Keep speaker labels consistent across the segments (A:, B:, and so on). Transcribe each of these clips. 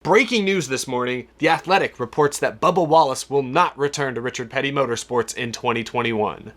A: Breaking news this morning, The Athletic reports that Bubba Wallace will not return to Richard Petty Motorsports in 2021.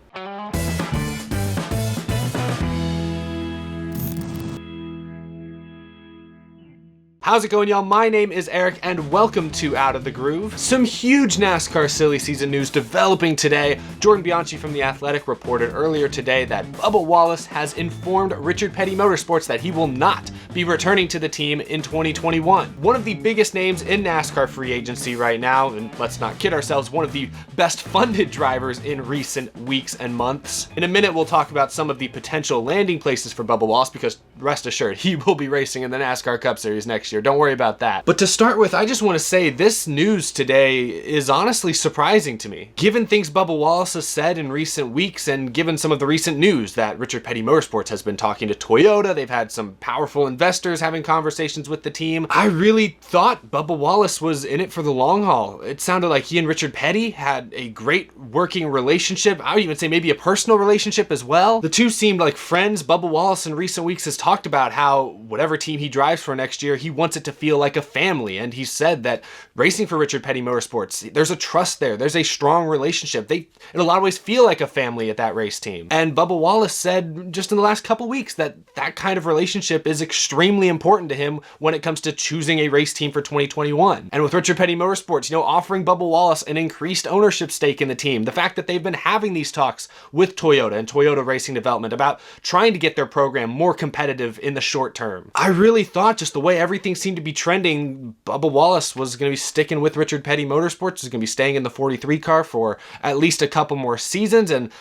A: How's it going, y'all? My name is Eric, and welcome to Out of the Groove. Some huge NASCAR silly season news developing today. Jordan Bianchi from The Athletic reported earlier today that Bubba Wallace has informed Richard Petty Motorsports that he will not be returning to the team in 2021. One of the biggest names in NASCAR free agency right now, and let's not kid ourselves, one of the best funded drivers in recent weeks and months. In a minute, we'll talk about some of the potential landing places for Bubba Wallace, because rest assured, he will be racing in the NASCAR Cup Series next year. Don't worry about that. But to start with, I just want to say this news today is honestly surprising to me. Given things Bubba Wallace has said in recent weeks, and given some of the recent news that Richard Petty Motorsports has been talking to Toyota, they've had some powerful investors having conversations with the team. I really thought Bubba Wallace was in it for the long haul. It sounded like he and Richard Petty had a great working relationship. I would even say maybe a personal relationship as well. The two seemed like friends. Bubba Wallace in recent weeks has talked about how whatever team he drives for next year, he wants it to feel like a family. And he said that racing for Richard Petty Motorsports, there's a trust there. There's a strong relationship. They, in a lot of ways, feel like a family at that race team. And Bubba Wallace said just in the last couple weeks that that kind of relationship is extremely important to him when it comes to choosing a race team for 2021. And with Richard Petty Motorsports, offering Bubba Wallace an increased ownership stake in the team, the fact that they've been having these talks with Toyota and Toyota Racing Development about trying to get their program more competitive in the short term. I really thought, just the way everything seemed to be trending, Bubba Wallace was going to be sticking with Richard Petty Motorsports, was going to be staying in the 43 car for at least a couple more seasons, and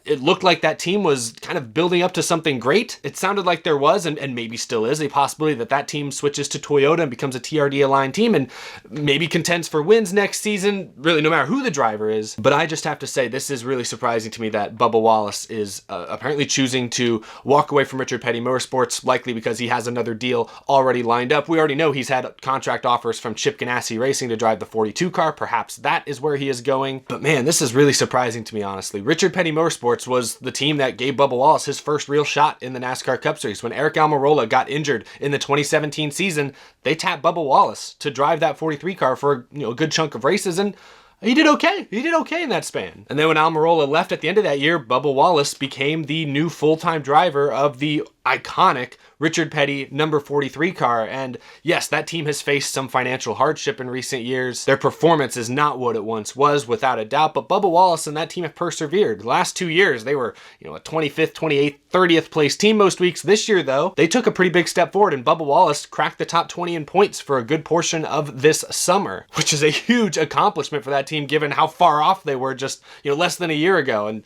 A: it looked like that team was kind of building up to something great. It sounded like there was, and maybe still is, a possibility that that team switches to Toyota and becomes a TRD aligned team and maybe contends for wins next season, really no matter who the driver is. But I just have to say, this is really surprising to me that Bubba Wallace is apparently choosing to walk away from Richard Petty Motorsports, likely because he has another deal already lined up. We already know he's had contract offers from Chip Ganassi Racing to drive the 42 car. Perhaps that is where he is going. But man, this is really surprising to me, honestly. Richard Petty Motorsports was the team that gave Bubba Wallace his first real shot in the NASCAR Cup Series. When Eric Almirola got injured in the 2017 season, they tapped Bubba Wallace to drive that 43 car for a good chunk of races, and he did okay. He did okay in that span. And then when Almirola left at the end of that year, Bubba Wallace became the new full-time driver of the iconic Richard Petty number 43 car. And yes, that team has faced some financial hardship in recent years. Their performance is not what it once was, without a doubt, but Bubba Wallace and that team have persevered. The last 2 years, they were, a 25th, 28th, 30th place team most weeks. This year, though, they took a pretty big step forward, and Bubba Wallace cracked the top 20 in points for a good portion of this summer, which is a huge accomplishment for that team, given how far off they were just, less than a year ago. And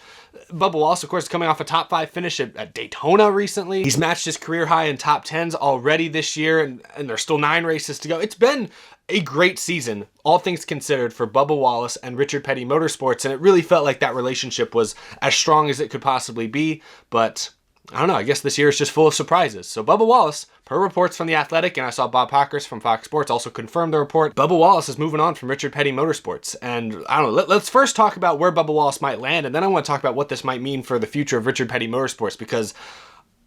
A: Bubba Wallace, of course, is coming off a top 5 finish at Daytona recently. He's matched his career high in top 10s already this year, and there's still 9 races to go. It's been a great season, all things considered, for Bubba Wallace and Richard Petty Motorsports, and it really felt like that relationship was as strong as it could possibly be. But I don't know, I guess this year is just full of surprises. So Bubba Wallace, per reports from The Athletic, and I saw Bob Pockers from Fox Sports also confirmed the report, Bubba Wallace is moving on from Richard Petty Motorsports. And I don't know, let's first talk about where Bubba Wallace might land, and then I want to talk about what this might mean for the future of Richard Petty Motorsports, because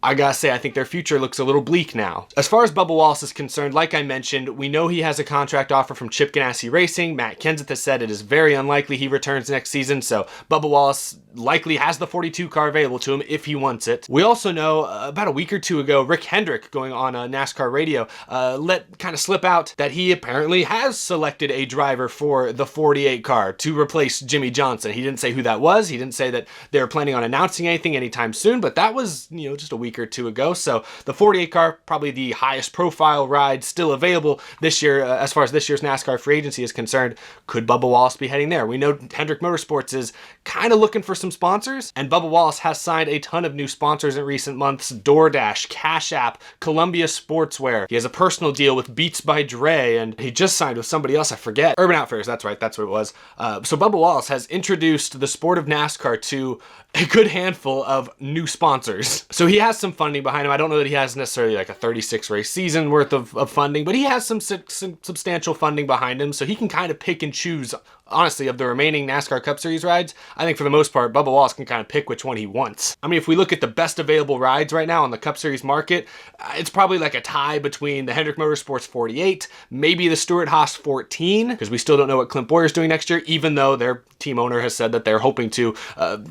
A: I gotta say, I think their future looks a little bleak now. As far as Bubba Wallace is concerned, like I mentioned, we know he has a contract offer from Chip Ganassi Racing. Matt Kenseth has said it is very unlikely he returns next season, so Bubba Wallace likely has the 42 car available to him if he wants it. We also know about a week or two ago, Rick Hendrick, going on NASCAR radio, let kind of slip out that he apparently has selected a driver for the 48 car to replace Jimmy Johnson. He didn't say who that was. He didn't say that they were planning on announcing anything anytime soon, but that was, just a week or two ago. So the 48 car, probably the highest profile ride still available this year, as far as this year's NASCAR free agency is concerned. Could Bubba Wallace be heading there? We know Hendrick Motorsports is kind of looking for some sponsors, and Bubba Wallace has signed a ton of new sponsors in recent months: DoorDash, Cash App, Columbia Sportswear. He has a personal deal with Beats by Dre, and he just signed with somebody else, I forget. Urban Outfitters, that's right, that's what it was. So Bubba Wallace has introduced the sport of NASCAR to a good handful of new sponsors. So he has some funding behind him. I don't know that he has necessarily like a 36 race season worth of funding, but he has some substantial funding behind him, so he can kind of pick and choose, honestly, of the remaining NASCAR Cup Series rides. I think for the most part, Bubba Wallace can kind of pick which one he wants. I mean, if we look at the best available rides right now on the Cup Series market, it's probably like a tie between the Hendrick Motorsports 48, maybe the Stewart-Haas 14, because we still don't know what Clint Bowyer's doing next year, even though their team owner has said that they're hoping to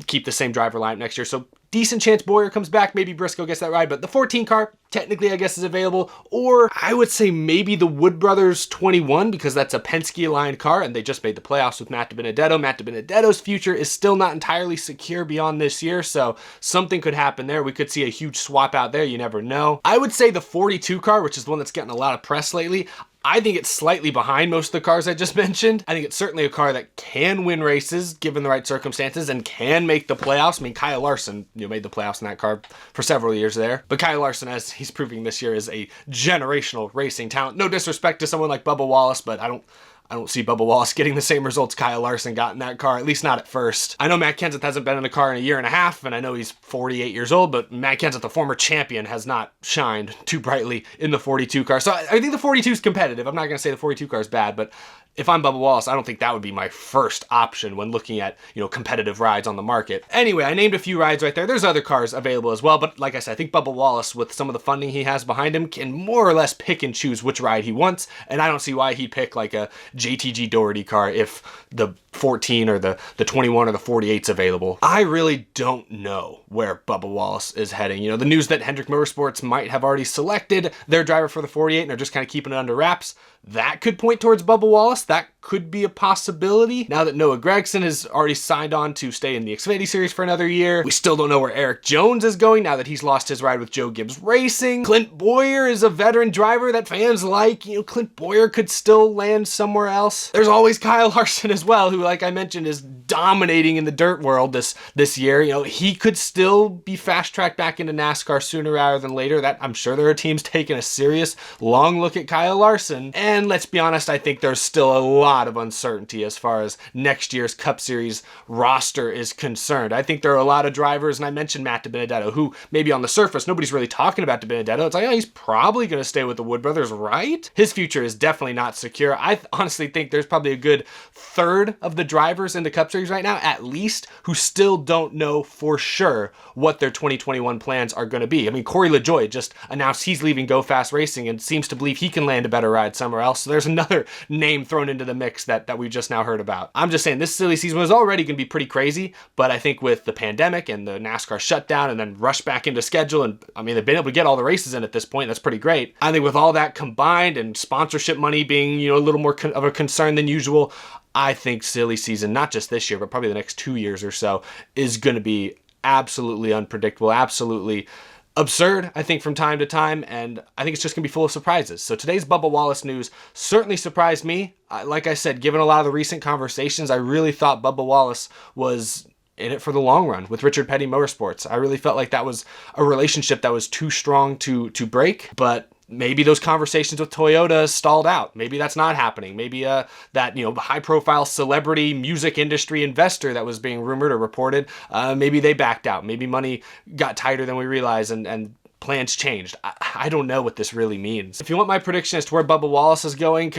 A: keep the same driver lineup next year. So decent chance Bowyer comes back, maybe Briscoe gets that ride, but the 14 car technically I guess is available. Or I would say maybe the Wood Brothers 21, because that's a Penske aligned car and they just made the playoffs with Matt DiBenedetto. Matt DiBenedetto's future is still not entirely secure beyond this year, so something could happen there. We could see a huge swap out there, you never know. I would say the 42 car, which is the one that's getting a lot of press lately, I think it's slightly behind most of the cars I just mentioned. I think it's certainly a car that can win races given the right circumstances and can make the playoffs. I mean, Kyle Larson, made the playoffs in that car for several years there. But Kyle Larson, as he's proving this year, is a generational racing talent. No disrespect to someone like Bubba Wallace, but I don't see Bubba Wallace getting the same results Kyle Larson got in that car, at least not at first. I know Matt Kenseth hasn't been in a car in a year and a half, and I know he's 48 years old, but Matt Kenseth, the former champion, has not shined too brightly in the 42 car. So I think the 42 is competitive. I'm not going to say the 42 car is bad, but if I'm Bubba Wallace, I don't think that would be my first option when looking at, competitive rides on the market. Anyway, I named a few rides right there. There's other cars available as well, but like I said, I think Bubba Wallace, with some of the funding he has behind him, can more or less pick and choose which ride he wants, and I don't see why he'd pick like a JTG Doherty car if the 14 or the 21 or the 48's available. I really don't know where Bubba Wallace is heading. The news that Hendrick Motorsports might have already selected their driver for the 48 and are just kind of keeping it under wraps, that could point towards Bubba Wallace. That could be a possibility. Now that Noah Gragson has already signed on to stay in the Xfinity Series for another year, we still don't know where Eric Jones is going now that he's lost his ride with Joe Gibbs Racing. Clint Bowyer is a veteran driver that fans like. Clint Bowyer could still land somewhere else. There's always Kyle Larson as well, who, like I mentioned, is dominating in the dirt world this year. He could still be fast-tracked back into NASCAR sooner rather than later. That I'm sure there are teams taking a serious long look at Kyle Larson. And let's be honest, I think there's still a lot of uncertainty as far as next year's Cup Series roster is concerned. I think there are a lot of drivers, and I mentioned Matt DiBenedetto, who maybe on the surface, nobody's really talking about DiBenedetto. It's like, he's probably going to stay with the Wood Brothers, right? His future is definitely not secure. I honestly think there's probably a good third of the drivers in the Cup Series right now, at least, who still don't know for sure what their 2021 plans are going to be. I mean, Corey LaJoie just announced he's leaving Go Fast Racing and seems to believe he can land a better ride somewhere else. So there's another name thrown into the mix that we just now heard about. I'm just saying, this silly season was already going to be pretty crazy, but I think with the pandemic and the NASCAR shutdown and then rush back into schedule, and I mean, they've been able to get all the races in at this point. That's pretty great. I think with all that combined and sponsorship money being, a little more of a concern than usual, I think silly season, not just this year, but probably the next 2 years or so, is going to be absolutely unpredictable, absolutely absurd, I think, from time to time, and I think it's just going to be full of surprises. So today's Bubba Wallace news certainly surprised me. Like I said, given a lot of the recent conversations, I really thought Bubba Wallace was in it for the long run with Richard Petty Motorsports. I really felt like that was a relationship that was too strong to break, but maybe those conversations with Toyota stalled out. Maybe that's not happening. Maybe that high-profile celebrity music industry investor that was being rumored or reported, maybe they backed out. Maybe money got tighter than we realized and plans changed. I don't know what this really means. If you want my prediction as to where Bubba Wallace is going,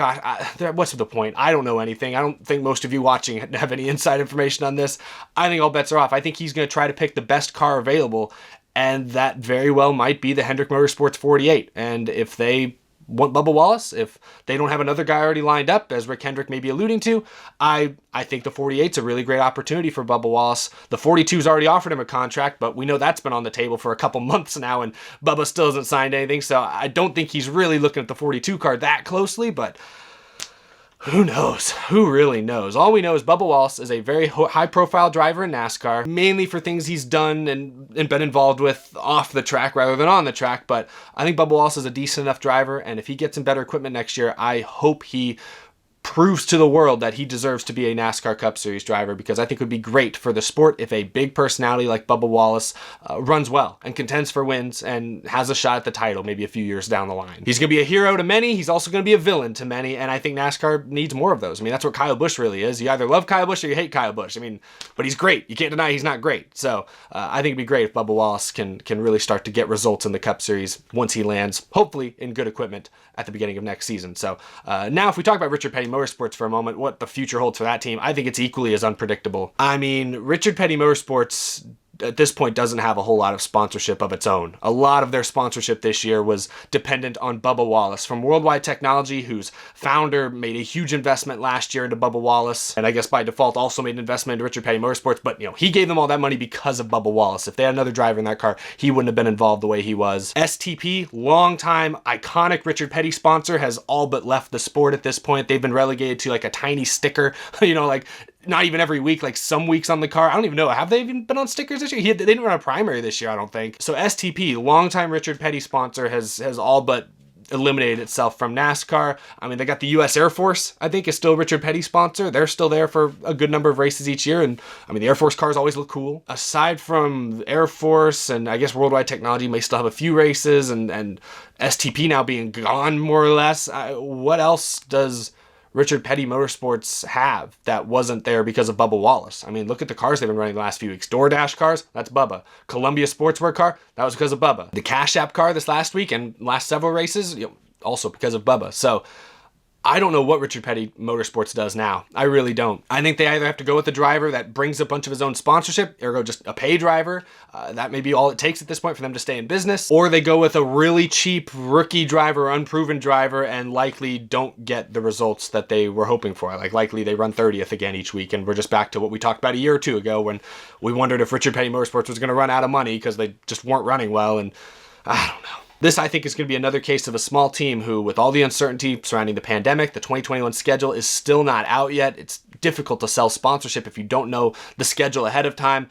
A: what's the point? I don't know anything. I don't think most of you watching have any inside information on this. I think all bets are off. I think he's going to try to pick the best car available, and that very well might be the Hendrick Motorsports 48. And if they want Bubba Wallace, if they don't have another guy already lined up, as Rick Hendrick may be alluding to, I think the 48's a really great opportunity for Bubba Wallace. The 42's already offered him a contract, but we know that's been on the table for a couple months now, and Bubba still hasn't signed anything, so I don't think he's really looking at the 42 card that closely, but who knows? Who really knows? All we know is Bubba Wallace is a very high-profile driver in NASCAR, mainly for things he's done and been involved with off the track rather than on the track, but I think Bubba Wallace is a decent enough driver, and if he gets in better equipment next year, I hope he proves to the world that he deserves to be a NASCAR Cup Series driver, because I think it would be great for the sport if a big personality like Bubba Wallace runs well and contends for wins and has a shot at the title maybe a few years down the line. He's going to be a hero to many. He's also going to be a villain to many, and I think NASCAR needs more of those. I mean, that's what Kyle Busch really is. You either love Kyle Busch or you hate Kyle Busch. I mean, but he's great. You can't deny he's not great. So I think it'd be great if Bubba Wallace can really start to get results in the Cup Series once he lands, hopefully in good equipment at the beginning of next season. So now if we talk about Richard Petty Motorsports for a moment, what the future holds for that team, I think it's equally as unpredictable. I mean, Richard Petty Motorsports at this point doesn't have a whole lot of sponsorship of its own. A lot of their sponsorship this year was dependent on Bubba Wallace from Worldwide Technology, whose founder made a huge investment last year into Bubba Wallace, and I guess by default also made an investment into Richard Petty Motorsports, but he gave them all that money because of Bubba Wallace. If they had another driver in that car, he wouldn't have been involved the way he was. STP, longtime iconic Richard Petty sponsor, has all but left the sport at this point. They've been relegated to like a tiny sticker, like not even every week, like some weeks on the car. I don't even know. Have they even been on stickers this year? They didn't run a primary this year, I don't think. So STP, longtime Richard Petty sponsor, has all but eliminated itself from NASCAR. I mean, they got the U.S. Air Force, I think, is still Richard Petty sponsor. They're still there for a good number of races each year. And I mean, the Air Force cars always look cool. Aside from Air Force and I guess Worldwide Technology may still have a few races, and STP now being gone more or less, what else does Richard Petty Motorsports have that wasn't there because of Bubba Wallace? I mean, look at the cars they've been running the last few weeks. DoorDash cars, that's Bubba. Columbia Sportswear car, that was because of Bubba. The Cash App car this last week and last several races, also because of Bubba. So I don't know what Richard Petty Motorsports does now. I really don't. I think they either have to go with a driver that brings a bunch of his own sponsorship, ergo just a pay driver. That may be all it takes at this point for them to stay in business. Or they go with a really cheap rookie driver, unproven driver, and likely don't get the results that they were hoping for. Like likely they run 30th again each week, and we're just back to what we talked about a year or two ago when we wondered if Richard Petty Motorsports was going to run out of money because they just weren't running well, and I don't know. This, I think, is going to be another case of a small team who, with all the uncertainty surrounding the pandemic, the 2021 schedule is still not out yet. It's difficult to sell sponsorship if you don't know the schedule ahead of time.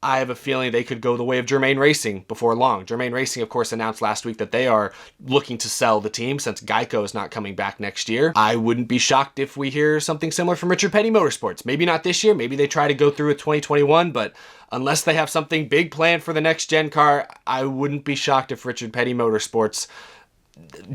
A: I have a feeling they could go the way of Germain Racing before long. Germain Racing, of course, announced last week that they are looking to sell the team since Geico is not coming back next year. I wouldn't be shocked if we hear something similar from Richard Petty Motorsports. Maybe not this year. Maybe they try to go through with 2021, but unless they have something big planned for the next gen car, I wouldn't be shocked if Richard Petty Motorsports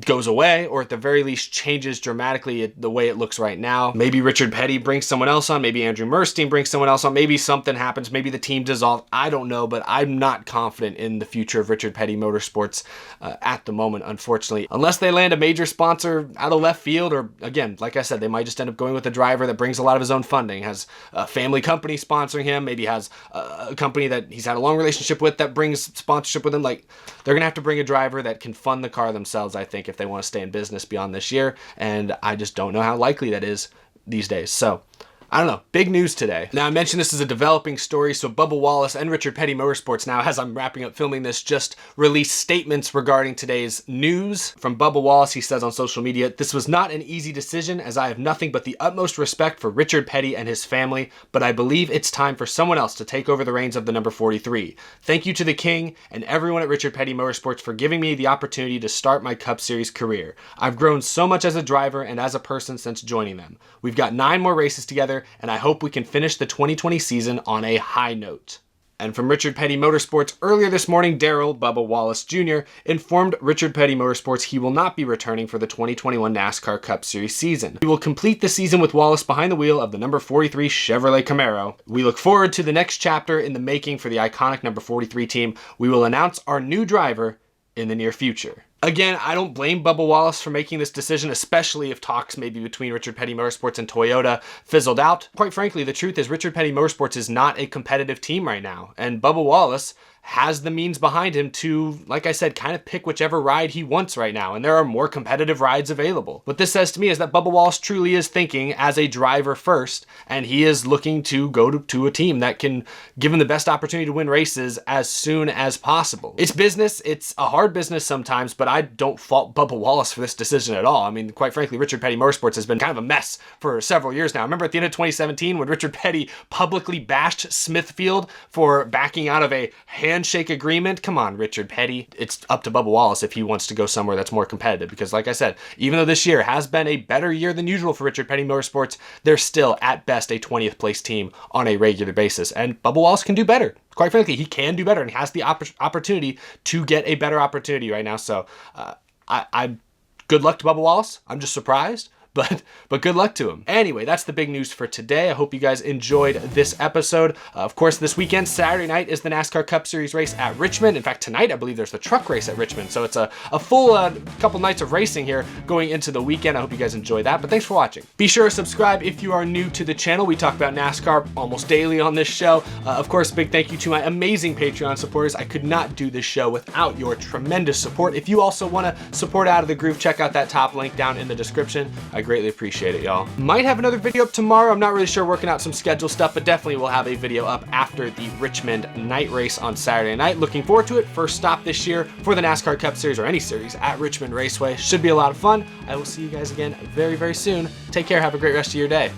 A: goes away, or at the very least changes dramatically the way it looks right now. Maybe Richard Petty brings someone else on, maybe Andrew Murstein brings someone else on, maybe something happens, maybe the team dissolves, I don't know, but I'm not confident in the future of Richard Petty Motorsports at the moment, unfortunately. Unless they land a major sponsor out of left field, or again, like I said, they might just end up going with a driver that brings a lot of his own funding, has a family company sponsoring him, maybe has a company that he's had a long relationship with that brings sponsorship with him. Like, they're gonna have to bring a driver that can fund the car themselves, I think, if they want to stay in business beyond this year, and I just don't know how likely that is these days. So I don't know. Big news today. Now, I mentioned this is a developing story, so Bubba Wallace and Richard Petty Motorsports now, as I'm wrapping up filming this, just released statements regarding today's news. From Bubba Wallace, he says on social media, "This was not an easy decision, as I have nothing but the utmost respect for Richard Petty and his family, but I believe it's time for someone else to take over the reins of the number 43. Thank you to the King and everyone at Richard Petty Motorsports for giving me the opportunity to start my Cup Series career. I've grown so much as a driver and as a person since joining them. We've got 9 more races together, and I hope we can finish the 2020 season on a high note." And from Richard Petty Motorsports, earlier this morning, Daryl Bubba Wallace Jr. informed Richard Petty Motorsports he will not be returning for the 2021 NASCAR Cup Series season. He will complete the season with Wallace behind the wheel of the number 43 Chevrolet Camaro. We look forward to the next chapter in the making for the iconic number 43 team. We will announce our new driver in the near future. Again, I don't blame Bubba Wallace for making this decision, especially if talks maybe between Richard Petty Motorsports and Toyota fizzled out. Quite frankly, the truth is Richard Petty Motorsports is not a competitive team right now, and Bubba Wallace has the means behind him to, like I said, kind of pick whichever ride he wants right now, and there are more competitive rides available. What this says to me is that Bubba Wallace truly is thinking as a driver first, and he is looking to go to a team that can give him the best opportunity to win races as soon as possible. It's business, it's a hard business sometimes, but I don't fault Bubba Wallace for this decision at all. I mean, quite frankly, Richard Petty Motorsports has been kind of a mess for several years now. Remember at the end of 2017 when Richard Petty publicly bashed Smithfield for backing out of a handshake agreement. Come on, Richard Petty. It's up to Bubba Wallace if he wants to go somewhere that's more competitive, because like I said, even though this year has been a better year than usual for Richard Petty Motorsports, they're still at best a 20th place team on a regular basis, and Bubba Wallace can do better. Quite frankly, he can do better and has the opportunity to get a better opportunity right now. So I good luck to Bubba Wallace. I'm just surprised. But good luck to him. Anyway, that's the big news for today. I hope you guys enjoyed this episode. Of course, this weekend, Saturday night, is the NASCAR Cup Series race at Richmond. In fact, tonight, I believe there's the truck race at Richmond. So it's a full couple nights of racing here going into the weekend. I hope you guys enjoy that. But thanks for watching. Be sure to subscribe if you are new to the channel. We talk about NASCAR almost daily on this show. Of course, big thank you to my amazing Patreon supporters. I could not do this show without your tremendous support. If you also want to support Out of the Groove, check out that top link down in the description. I greatly appreciate it, y'all. Might have another video up tomorrow. I'm not really sure, working out some schedule stuff, but definitely we'll have a video up after the Richmond night race on Saturday night. Looking forward to it. First stop this year for the NASCAR Cup Series, or any series, at Richmond Raceway. Should be a lot of fun. I will see you guys again very, very soon. Take care. Have a great rest of your day.